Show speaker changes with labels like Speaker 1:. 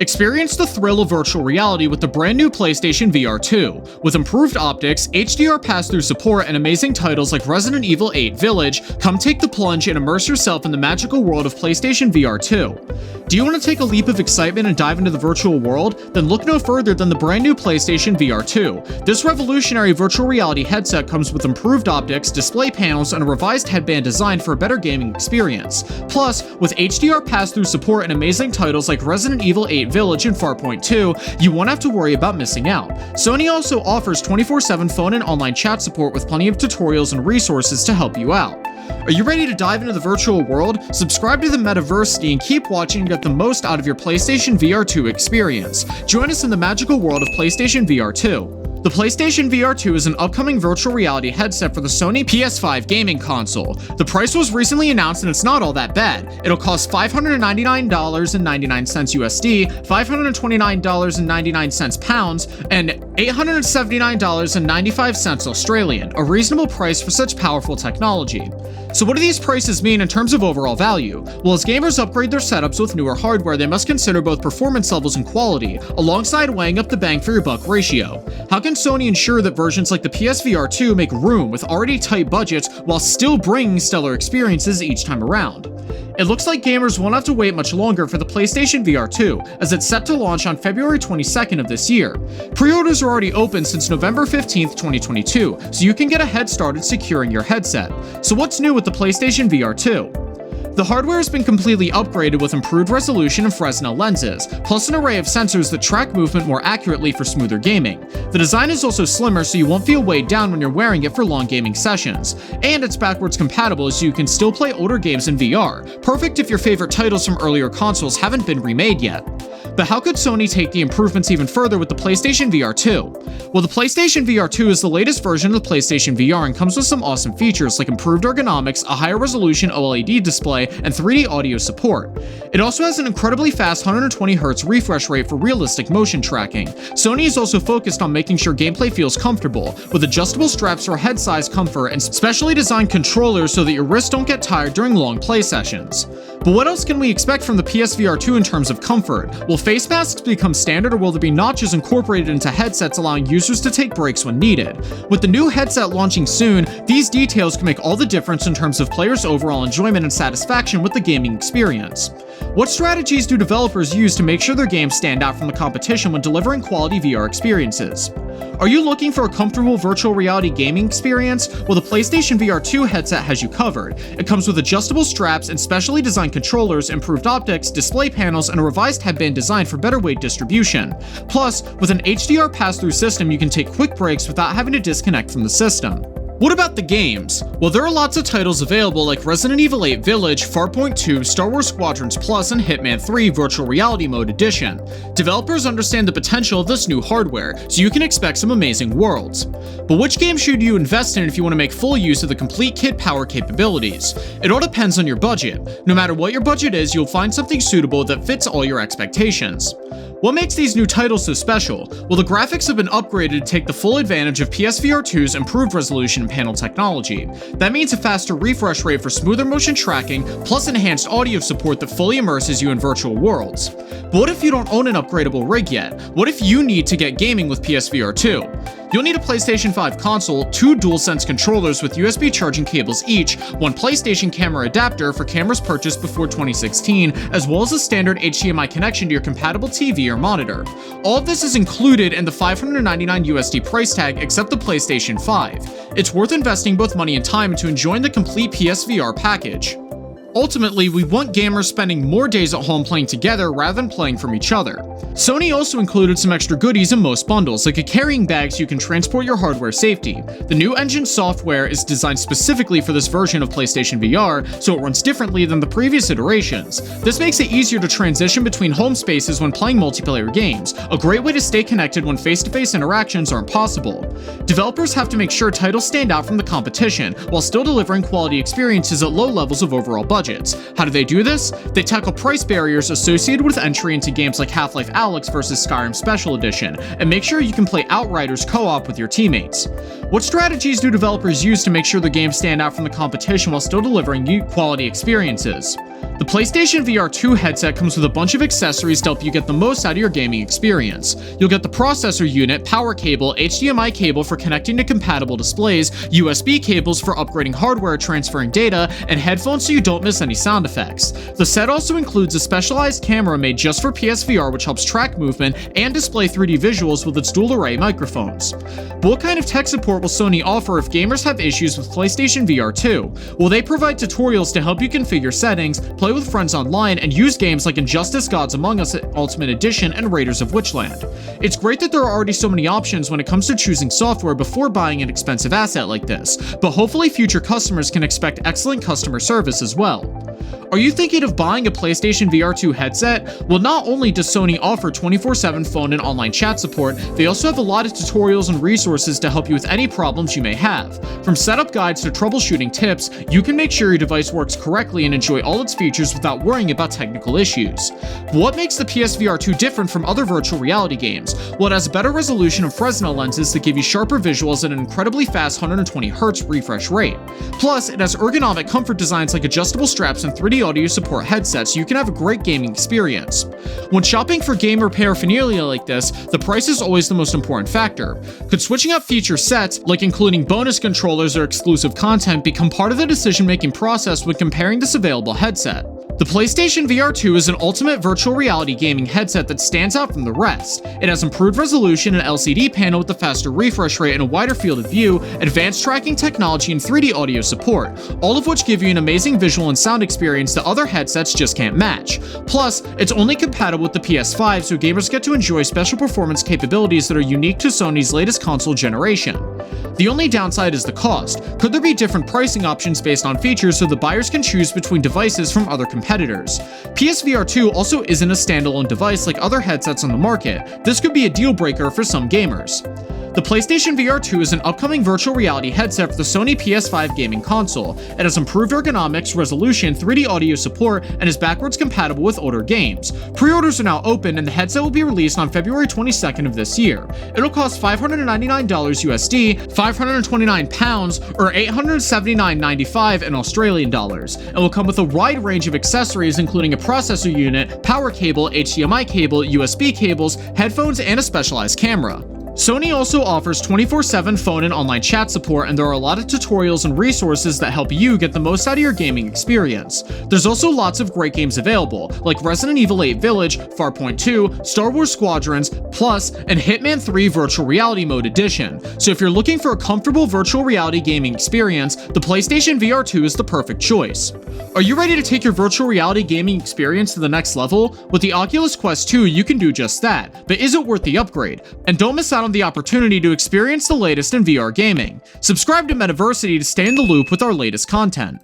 Speaker 1: Experience the thrill of virtual reality with the brand new PlayStation VR 2. With improved optics, HDR pass-through support, and amazing titles like Resident Evil 8 Village, come take the plunge and immerse yourself in the magical world of PlayStation VR 2. Do you want to take a leap of excitement and dive into the virtual world? Then look no further than the brand new PlayStation VR 2. This revolutionary virtual reality headset comes with improved optics, display panels, and a revised headband design for a better gaming experience. Plus, with HDR pass-through support and amazing titles like Resident Evil 8 Village and Farpoint 2, you won't have to worry about missing out. Sony also offers 24/7 phone and online chat support with plenty of tutorials and resources to help you out. Are you ready to dive into the virtual world? Subscribe to the Metaversity and keep watching and get the most out of your PlayStation VR 2 experience. Join us in the magical world of PlayStation VR 2. The PlayStation VR 2 is an upcoming virtual reality headset for the Sony PS5 gaming console. The price was recently announced and it's not all that bad. It'll cost $599.99 USD, $529.99 pounds, and $879.95 Australian, a reasonable price for such powerful technology. So what do these prices mean in terms of overall value? Well, as gamers upgrade their setups with newer hardware, they must consider both performance levels and quality, alongside weighing up the bang for your buck ratio. How can Sony ensure that versions like the PSVR 2 make room with already tight budgets while still bringing stellar experiences each time around? It looks like gamers won't have to wait much longer for the PlayStation VR 2, as it's set to launch on February 22nd of this year. Pre-orders are already open since November 15th, 2022, so you can get a head start at securing your headset. So what's new with the PlayStation VR 2? The hardware has been completely upgraded with improved resolution and Fresnel lenses, plus an array of sensors that track movement more accurately for smoother gaming. The design is also slimmer, so you won't feel weighed down when you're wearing it for long gaming sessions. And it's backwards compatible, so you can still play older games in VR, perfect if your favorite titles from earlier consoles haven't been remade yet. But how could Sony take the improvements even further with the PlayStation VR 2? Well, the PlayStation VR 2 is the latest version of the PlayStation VR and comes with some awesome features like improved ergonomics, a higher resolution OLED display, and 3D audio support. It also has an incredibly fast 120Hz refresh rate for realistic motion tracking. Sony is also focused on making sure gameplay feels comfortable, with adjustable straps for head size comfort and specially designed controllers so that your wrists don't get tired during long play sessions. But what else can we expect from the PSVR 2 in terms of comfort? Will face masks become standard, or will there be notches incorporated into headsets allowing users to take breaks when needed? With the new headset launching soon, these details can make all the difference in terms of players' overall enjoyment and satisfaction with the gaming experience. What strategies do developers use to make sure their games stand out from the competition when delivering quality VR experiences? Are you looking for a comfortable virtual reality gaming experience? Well, the PlayStation VR 2 headset has you covered. It comes with adjustable straps and specially designed controllers, improved optics, display panels, and a revised headband design for better weight distribution. Plus, with an HDR pass-through system, you can take quick breaks without having to disconnect from the system. What about the games? Well, there are lots of titles available like Resident Evil 8 Village, Farpoint 2, Star Wars Squadrons Plus, and Hitman 3 Virtual Reality Mode Edition. Developers understand the potential of this new hardware, so you can expect some amazing worlds. But which game should you invest in if you want to make full use of the complete kit power capabilities? It all depends on your budget. No matter what your budget is, you'll find something suitable that fits all your expectations. What makes these new titles so special? Well, the graphics have been upgraded to take the full advantage of PSVR 2's improved resolution and panel technology. That means a faster refresh rate for smoother motion tracking, plus enhanced audio support that fully immerses you in virtual worlds. But what if you don't own an upgradable rig yet? What if you need to get gaming with PSVR 2? You'll need a PlayStation 5 console, 2 Dualsense controllers with USB charging cables each, 1 PlayStation camera adapter for cameras purchased before 2016, as well as a standard HDMI connection to your compatible TV or monitor. All of this is included in the $599 USD price tag except the PlayStation 5. It's worth investing both money and time into enjoying the complete PSVR package. Ultimately, we want gamers spending more days at home playing together rather than playing from each other. Sony also included some extra goodies in most bundles, like a carrying bag so you can transport your hardware safely. The new engine software is designed specifically for this version of PlayStation VR, so it runs differently than the previous iterations. This makes it easier to transition between home spaces when playing multiplayer games, a great way to stay connected when face-to-face interactions aren't possible. Developers have to make sure titles stand out from the competition, while still delivering quality experiences at low levels of overall budget. How do they do this? They tackle price barriers associated with entry into games like Half-Life Half-Life Alyx vs Skyrim Special Edition, and make sure you can play Outriders co-op with your teammates. What strategies do developers use to make sure their games stand out from the competition while still delivering quality experiences? The PlayStation VR 2 headset comes with a bunch of accessories to help you get the most out of your gaming experience. You'll get the processor unit, power cable, HDMI cable for connecting to compatible displays, USB cables for upgrading hardware, transferring data, and headphones so you don't miss any sound effects. The set also includes a specialized camera made just for PSVR which helps track movement and display 3D visuals with its dual array microphones. But what kind of tech support will Sony offer if gamers have issues with PlayStation VR 2? Will they provide tutorials to help you configure settings, play with friends online, and use games like Injustice Gods Among Us Ultimate Edition and Raiders of Witchland? It's great that there are already so many options when it comes to choosing software before buying an expensive asset like this, but hopefully future customers can expect excellent customer service as well. Are you thinking of buying a PlayStation VR 2 headset? Well, not only does Sony offer 24/7 phone and online chat support, they also have a lot of tutorials and resources to help you with any problems you may have. From setup guides to troubleshooting tips, you can make sure your device works correctly and enjoy all its features without worrying about technical issues. But what makes the PSVR 2 different from other virtual reality games? Well, it has a better resolution of Fresnel lenses that give you sharper visuals at an incredibly fast 120Hz refresh rate. Plus, it has ergonomic comfort designs like adjustable straps and 3D audio support headsets so you can have a great gaming experience. When shopping for gamer paraphernalia like this, the price is always the most important factor. Could switching up feature sets, like including bonus controllers or exclusive content, become part of the decision-making process when comparing this available headset? The PlayStation VR 2 is an ultimate virtual reality gaming headset that stands out from the rest. It has improved resolution, an LCD panel with a faster refresh rate and a wider field of view, advanced tracking technology, and 3D audio support, all of which give you an amazing visual and sound experience that other headsets just can't match. Plus, it's only compatible with the PS5, so gamers get to enjoy special performance capabilities that are unique to Sony's latest console generation. The only downside is the cost. Could there be different pricing options based on features so the buyers can choose between devices from other competitors? PSVR 2 also isn't a standalone device like other headsets on the market. This could be a deal breaker for some gamers. The PlayStation VR 2 is an upcoming virtual reality headset for the Sony PS5 gaming console. It has improved ergonomics, resolution, 3D audio support, and is backwards compatible with older games. Pre-orders are now open, and the headset will be released on February 22nd of this year. It'll cost $599 USD, £529, or $879.95 in Australian dollars, and will come with a wide range of accessories including a processor unit, power cable, HDMI cable, USB cables, headphones, and a specialized camera. Sony also offers 24/7 phone and online chat support, and there are a lot of tutorials and resources that help you get the most out of your gaming experience. There's also lots of great games available, like Resident Evil 8 Village, Farpoint 2, Star Wars Squadrons, Plus, and Hitman 3 Virtual Reality Mode Edition. So if you're looking for a comfortable virtual reality gaming experience, the PlayStation VR 2 is the perfect choice. Are you ready to take your virtual reality gaming experience to the next level? With the Oculus Quest 2, you can do just that, but is it worth the upgrade? And don't miss out on the opportunity to experience the latest in VR gaming. Subscribe to Metaversity to stay in the loop with our latest content.